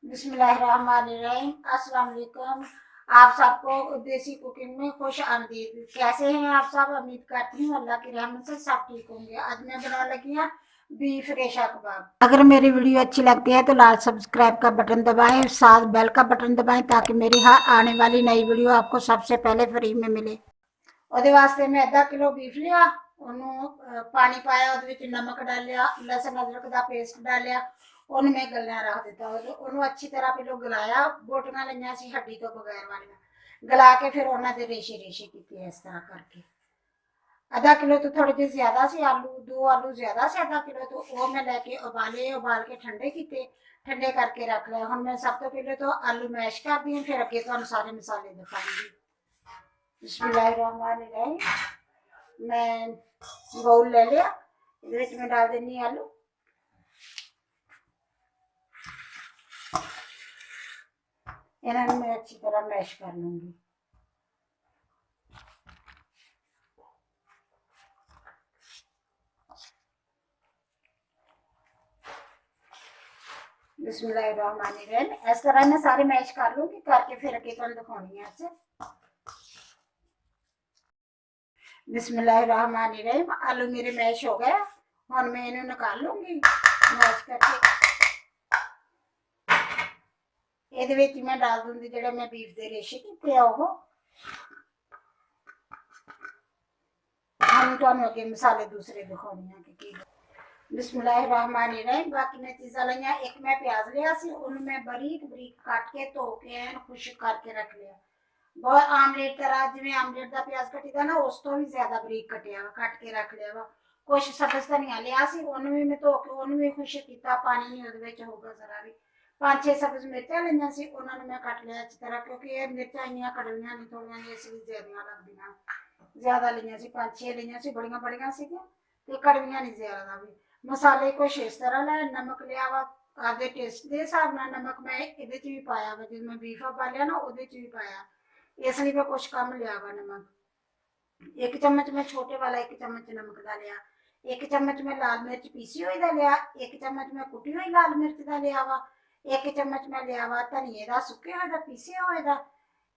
बिस्मिल्लाहिर्रहमानिर्रहीम। अस्सलाम वालेकुम। आप सबको देसी कुकिंग में खुश आमदीद। कैसे हैं आप सब? उम्मीद करती हूँ अल्लाह की रहमत से सब ठीक होंगे। आज मैं बनाने लगी हूँ बीफ रेशा कबाब। अगर मेरी वीडियो अच्छी लगती है तो लाल सब्सक्राइब का बटन दबाएं, साथ बेल का बटन दबाएं ताकि मेरी हर आने वाली नई वीडियो आपको सबसे पहले फ्री में मिले। ਉਹਦੇ ਵਾਸਤੇ मैं आधा किलो बीफ लिया, ਉਹਨੂੰ पानी पाया, ਉਹਦੇ ਵਿੱਚ नमक डालिया, लहसुन अदरक का पेस्ट डालिया, ਉਹਨੂੰ मैं गलना रख दिता। ਉਹਨੂੰ अच्छी तरह पहले गलाया, बोटियां लईयां सी हड्डी तो बगैर वालियां, गला के फिर ਉਹਨਾਂ ਦੇ रेशे रेशे कीते इस तरह करके। आधा किलो तो थोड़े ਜਿਹੇ ज्यादा से आलू, 2 आलू ज्यादा से आधा किलो, तो वो मैं लेके उबाले, उबाल के ठंडे कीते, ठंडे करके रख लिया। हुण मैं सब तो पहले तो आलू मैश कर दी, फिर अगे तुहानूं सारे मसाले दिखाऊंगी। बिस्मिल्लाहिर्रहमानिर्रहीम। मैं बाउल ले लिया, इहदे मैं डाल देनी आलू, इन्हें मैं अच्छी तरह मैश कर लूंगी। बिस्मिल्लाहिर्रहमानिर्रहीम। इस तरह मैं सारे मैश कर लूंगी, करके फिर अगे तुहानूं दिखाउणी है इसे। बिस्मिल्लाहिर्रहमानिर्रहीम। आलू मेरे मैश हो गया, हुण मैं इन्हें निकाल लूंगी मैश करके। ਇਹਦੇ ਵਿੱਚ मैं डाल दूंगी ਜਿਹੜੇ मैं बीफ ਦੇ ਰੇਸ਼ੇ ਕੀਤੇ ਆ ਉਹ। हम ਤੁਹਾਨੂੰ ਅੱਗੇ ਮਸਾਲੇ ਦੂਸਰੇ ਦਿਖਾਉਣੀ ਆ ਕਿ ਕੀ। बिस्मिल्लाहिर्रहमानिर्रहीम। बाकी मैं चीज़ा लिया, एक मैं प्याज लिया सी, ਉਹਨੂੰ मैं बारीक बारीक काट के धो के एन खुश्क करके रख लिया। बहुत आमलेट तरह जिवें आमलेट का प्याज कटीदा ना, उस तो भी ज्यादा बारीक कटिया वा, कट के रख लिया वा। कुछ सब्ज धनिया लिया सी, ਉਹਨੂੰ भी मैं धो के ਉਹਨੂੰ भी खुश्क कीता, पानी नहीं ਉਹਦੇ ਵਿੱਚ ਹੋਊਗਾ ਜ਼ਰਾ ਵੀ। 5-6 सब्ज मिर्चां लईयां सी, ਉਹਨਾਂ ਨੂੰ मैं कट लिया अच्छी तरह, क्योंकि ये मिर्चां इन्नियां कड़वियां नहीं, थोड़ियां जिहियां सी ज्यादा लगदियां। ज्यादा लिया सी, 5-6 लिया सी, बड़ियां बड़ियां सीगियां ते कड़वियां नहीं ज्यादा भी। मसाले कुछ इस तरह लै, नमक लिया वा आपदे टेस्ट के हिसाब नाल। नमक मैं इहदे च भी पाया वा, जदों मैं बीफ उबालिया ना उहदे च भी पाया, इसलिए मैं कुछ कम लिया वा नमक। 1 चम्मच मैं छोटे वाला 1 चम्मच नमक का लिया, 1 चम्मच मैं लाल मिर्च पीसी हुई का लिया, 1 चम्मच मैं कुटी हुई लाल मिर्च का लिया वा, 1 चम्मच मैं लिया वा धनिए का सुके हुए का पीसे हुए का,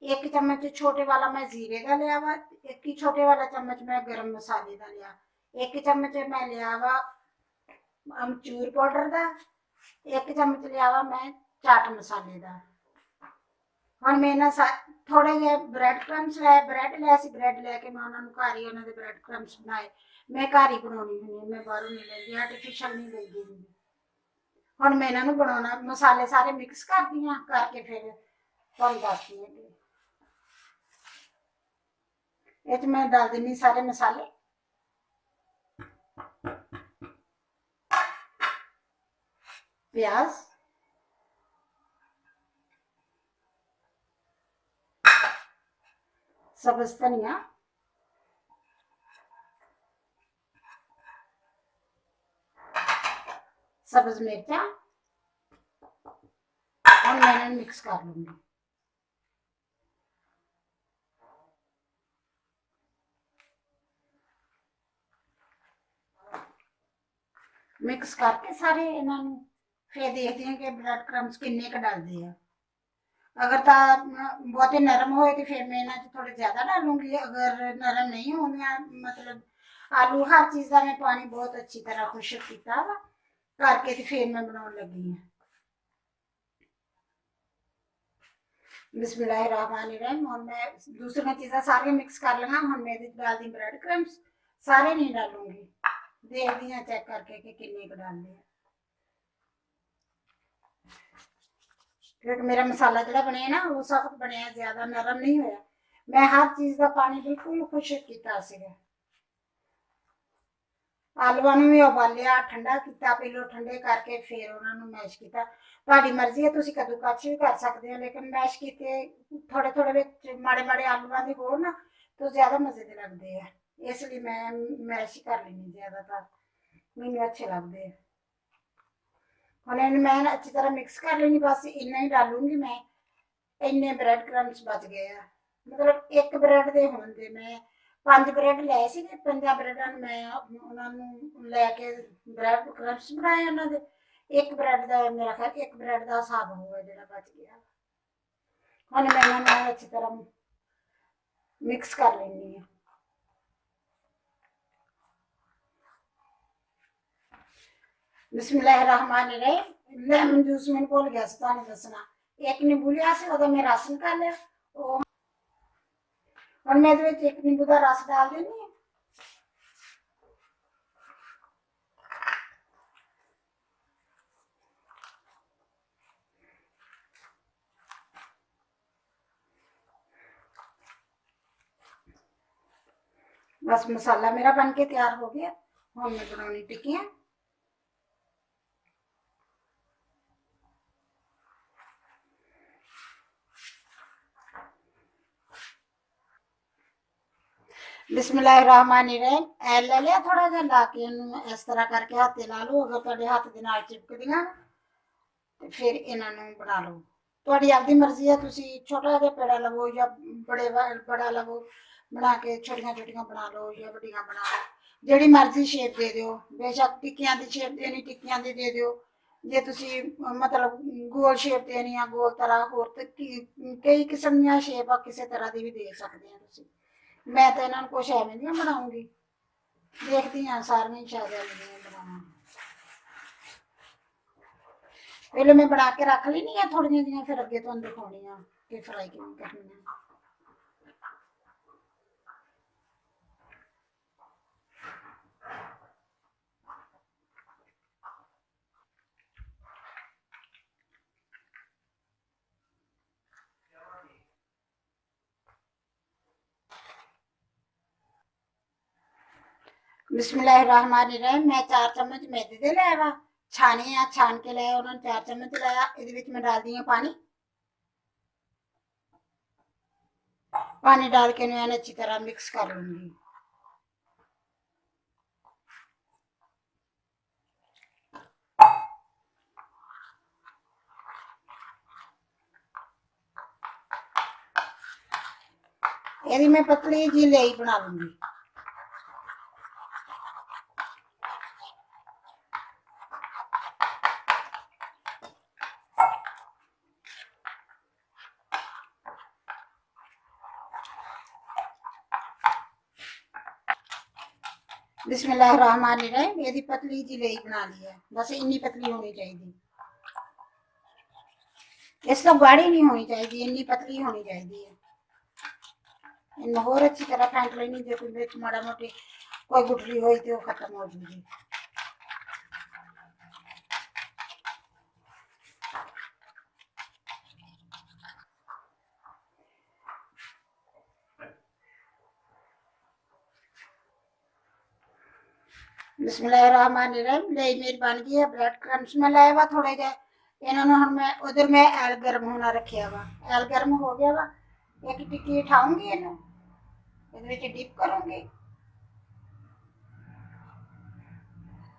1 चम्मच छोटे वाला मैं जीरे का लिया वा, 1 ही छोटे वाला चम्मच मैं गर्म मसाले का लिया, 1 चम्मच मैं लिया वा अमचूर पाउडर का, 1 चम्मच लिया वा मैं चाट मसाले का। ਹੁਣ मैं ना थोड़े जे ब्रैड क्रम्स लै, ब्रैड लिया सी, ब्रैड लैके मैं उन्होंने घर ही उन्होंने ब्रैड क्रम्स बनाए। मैं घर ही बनानी हुंदी, मैं बाहरों नहीं लैंदी, आर्टिफिशियल नहीं लैंदी हुंदी। हुण मैं इन्हां नूं बनाउणा, मसाले सारे मिक्स कर दी हां, करके फिर तुहानूं दसदी हां। इह च मैं डाल दिंदी सारे मसाले। प्याज, सब्ज धनिया, सब्ज मिर्चा, और मैं इन्हें मिक्स कर लूंगी। मिक्स करके सारे इन्हां नूं फिर देखते हैं कि ब्रेड क्रम्स किन्ने क डालदे आ। अगर तो बहुते नरम होए तो फिर मैं इन्हां च थोड़े ज्यादा डालूंगी, अगर नरम नहीं होंदियां, मतलब आलू हर चीज़ का मैं पानी बहुत अच्छी तरह खुश्क कीता वा करके ते फिर मैं बनाउण लगी हां। बिस्मिल्लाहिर्रहमानिर्रहीम। हुण मैं दूसरियां चीज़ां सारियां मिक्स कर लईआं, हुण मैं इहदे च डाल दी ब्रेड क्रम्स, सारे नहीं डालूंगी, देखदी हां चेक करके कि किन्ने क डालने आ, क्योंकि मेरा मसाला जो बनया ना वो सख्त बनया, ज्यादा नरम नहीं होया। मैं हर चीज़ का पानी बिल्कुल खुश्क कीता सीगा। आलूआं नूं भी उबालिया, ठंडा कीता, पहलों ठंडे करके फिर उन्हां नूं मैश कीता। तुहाडी मर्जी है, तुसीं कद्दूकस भी कर सकदे हो, लेकिन मैश कीते थोड़े थोड़े विच माड़े माड़े आलूआं दे होण ना तो ज्यादा मजे दे लगदे आ, इसलिए मैं मैश ही कर लैंदी ज्यादातर, मैनूं अच्छे लगदे आ। हुण इहनूं मैं अच्छी तरह मिक्स कर लैनी, बस इन्ना ही डालूंगी मैं। इन्ने ब्रैड क्रम्स बच गए आ, मतलब 1 ब्रैड दे होंदे मैं 5 ब्रैड लए सीगे, 5 ब्रैडां नूं मैं उन्हां नूं लैके ब्रैड क्रम्स बनाए उन्हां दे। 1 ब्रैड दा मेरा ख्याल 1 ब्रैड दा हिसाब होऊगा जिहड़ा बच गया। हुण मैं इन्हां नूं अच्छी तरह मिक्स कर लैनी है। बिस्मिल्लाहिर्रहमानिर्रहीम। लेमन जूस मैंने भुल गया सी तुहानूं दसना। एक नींबू लिया सी, उहदा मैं रस निकाल लिया। हुण मैं इहदे विच एक नींबू दा रस डाल देनी है। बस मसाला मेरा बन के तैयार हो गया। हुण मैं बनाउणी टिक्कियां। बिस्मिल्लाहिर्रहमानिर्रहीम। ऐ ले लिया थोड़ा जिहा, ला के इहनूं इस तरह करके हत्थ ला लो। अगर तुहाडे हत्थ दे नाल चिपकदियां ते फिर इन्हां नूं बना लो। तुहाडी आपदी मर्जी है, तुसीं छोटा जिहा पेड़ा लवो या बड़ा लवो, बना के छोटियां छोटियां बना लो या वड्डियां बना लो। जिहड़ी मर्जी शेप दे दिओ। बेशक टिक्कियां दी शेप देनी टिक्कियां दी दे दिओ। जे तुसीं मतलब गोल शेप देनी आ, गोल तरह होर ते कई किस्म दियां शेप आ, किसे तरह दी भी दे सकदे आ तुसीं। मैं तो इन्हां नूं कुछ एवें दियां बनाऊंगी। देखदी हां सारियां शायद एवें दियां बनावां। पहले मैं बना के रख लेनी है थोड़ियां जिहियां, फिर अगे तुहानूं दिखाउणी आ कि फ्राई किवें करनी आ। बिस्मिल्लाहिर्रहमानिर्रहीम। मैं 4 चम्मच मैदे दे लै वा, छाने आ, छान के लाया उन्होंने 4 चम्मच लाया। इहदे विच मैं डाल दी हां पानी। पानी डाल के इन्हूं अच्छी तरह मिक्स कर लूंगी। यदि मैं पतली जी लेई बना लूंगी। बिस्मिल्लाहिर्रहमानिर्रहीम। यदि पतली जी लेई बना ली है, बस इन्नी पतली होनी चाहिए। इस तो गाढ़ी नहीं होनी चाहिए, इन्नी पतली होनी चाहिए। इन्हें होर अच्छी तरह फेंट लेनी। जो कोई बिच माड़ा मोटी कोई गुठली हुई तो खत्म हो जाएगी। बिस्मिल्लाहिर्रहमानिर्रहीम। लेई मेरी बन गई है। ब्रेड क्रम्स में लाया वा थोड़े जे। इन्होंने हम मैं उधर मैं ऐल गर्म होना रखिया वा। ऐल गर्म हो गया वा। एक टिक्की उठाऊंगी, इन्हू डिप करूंगी,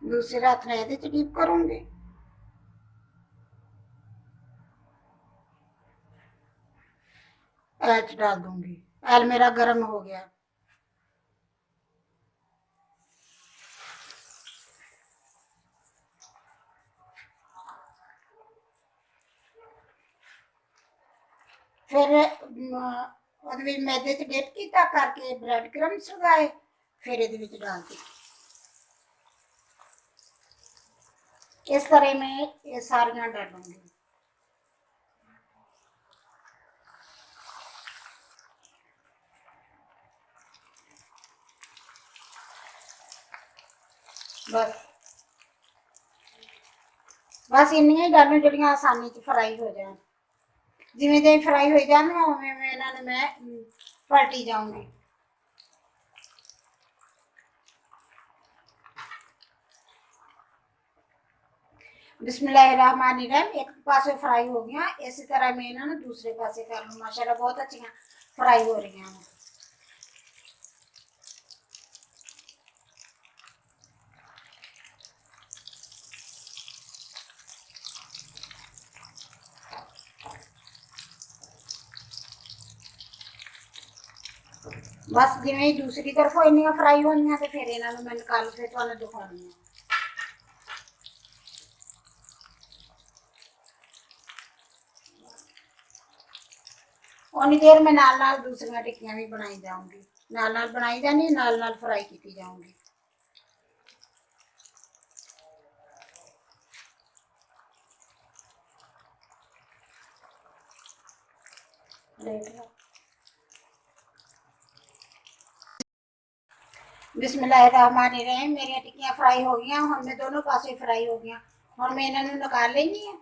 दूसरे हाथ ने ये डिप करूंगी। ऐल डाल दूंगी। ऐल मेरा गर्म हो गया। फिर मैदे च डिप किया करके ब्रेड क्रम्स लगाए, फिर ये डाल दी। इस तरह मैं ये सारियां डालूंगी। बस बस इन्नियां ही डालू जिहड़ियां आसानी च फ्राई हो जाए। जिवें जिवें फ्राई हो जाए उवें इन्हां मैं पलटी जाऊंगी। बिस्मिल्लाहिर्रहमानिर्रहीम। एक पासे फ्राई हो गया, इसी तरह मैं इन्होंने दूसरे पासे कर लूँ। माशाल्लाह बहुत अच्छी फ्राई हो रही हैं। बस जिवें दूसरी तरफ इन्नियां फ्राई होनियां तो फिर इन्होंने मैं निकाल के तुहानूं दिखाउणी है। उन्नी देर में नाल नाल दूसरियां टिक्कियां भी बनाई जाऊंगी, नाल नाल बनाई जानी, नाल नाल फ्राई की जाऊंगी। बिस्मिल्लाहिर्रहमानिर्रहीम। मेरी टिक्कियां फ्राई हो गई, हम मैं दोनों पासे फ्राई हो गई, और मैं इन्होंने निकाल लेनी है।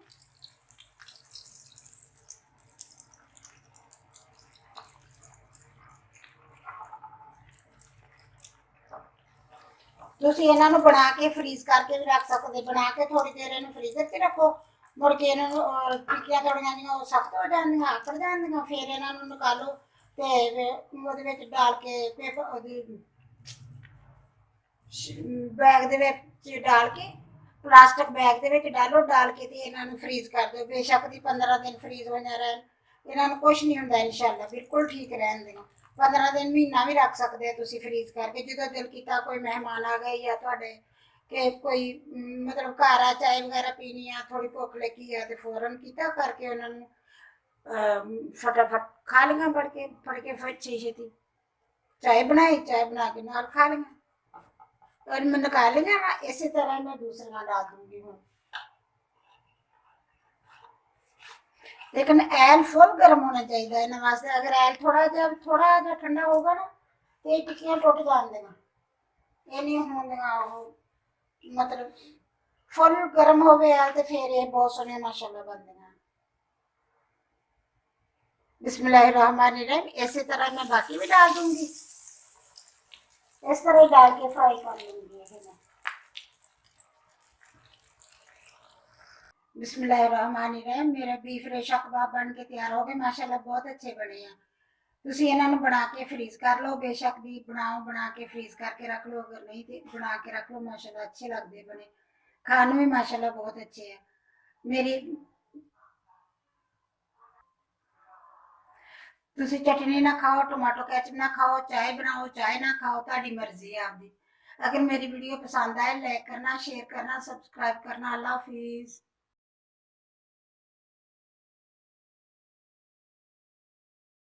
ਤੁਸੀਂ ਇਹਨਾਂ ਨੂੰ ਬਣਾ ਕੇ ਫਰੀਜ਼ ਕਰਕੇ ਵੀ ਰੱਖ ਸਕਦੇ, ਬਣਾ ਕੇ ਥੋੜੀ ਦੇਰ ਇਹਨੂੰ ਫਰੀਜ਼ਰ 'ਚ ਰੱਖੋ, ਮੁੜ ਕੇ ਇਹਨਾਂ ਨੂੰ ਟਿੱਕੀਆਂ ਥੋੜੀਆਂ ਜਿਹੀਆਂ ਉਹ ਸਖਤ ਹੋ ਜਾਂਦੀਆਂ, ਆਕੜ ਜਾਂਦੀਆਂ, ਫਿਰ ਇਹਨਾਂ ਨੂੰ ਨਿਕਾਲੋ ਤੇ ਉਹਦੇ ਵਿੱਚ ਡਾਲ ਕੇ ਪੇਪਰ ਉਹਦੀ बैग दे विच डाल के, प्लास्टिक बैग दे विच डालो, डाल के ते इन्हां नूं फ्रीज कर दो। बेशक दी 15 दिन फ्रीज हो जा रहन, इन्हां नूं कुछ नहीं हुंदा, इंशाअल्लाह बिल्कुल ठीक रहन देना। 15 दिन महीना भी रख सकते हो तुसीं फ्रीज करके। जो दिल किया कोई मेहमान आ गए या तुहाडे कि कोई मतलब घर आ चाय वगैरह पीनी आ, थोड़ी भुख लगी है तो फौरन किया करके उन्होंने फटाफट खा लिया, फड़ के छे छेती चाय बनाई, चाय बना के नाल खा लिया, और मैं निकाल लिया वा। इसी तरह मैं दूसरा डाल दूंगी हूँ, लेकिन ऐल फुल गर्म होना चाहिए इन वास्ते। अगर ऐल थोड़ा जा ठंडा होगा ना तो ये टिक्कियां टुट जाएंगी, ये नहीं होंगे, मतलब फुल गर्म हो ऐल तो फिर ये बहुत सोहने माशाल्लाह बनते हैं। बिस्मिल्लाहिर्रहमानिर्रहीम। इसी तरह मैं बाकी भी डाल दूंगी, इस तरह डाल के फ्राई कर लूंगी। बिस्मिल्लाहिर्रहमानिर्रहीम। मेरे बीफ रेशा कबाब बन के तैयार हो गए, माशाल्लाह बहुत अच्छे बने हैं। तुसीं इन्हां नूं बना के फ्रीज कर लो, बेशक दी बनाओ, बना के फ्रीज करके रख लो, अगर नहीं तो बना के रख लो, माशाल्लाह अच्छे लगते बने, खाने में माशाल्लाह बहुत अच्छे हैं। मेरी तुसीं चटनी ना खाओ, टमाटो कैचअप ना खाओ, चाय बनाओ, चाय ना खाओ, तुहाडी मर्जी है आपकी। अगर मेरी वीडियो पसंद आए लाइक करना, शेयर करना, सब्सक्राइब करना। अल्लाह हाफिज़।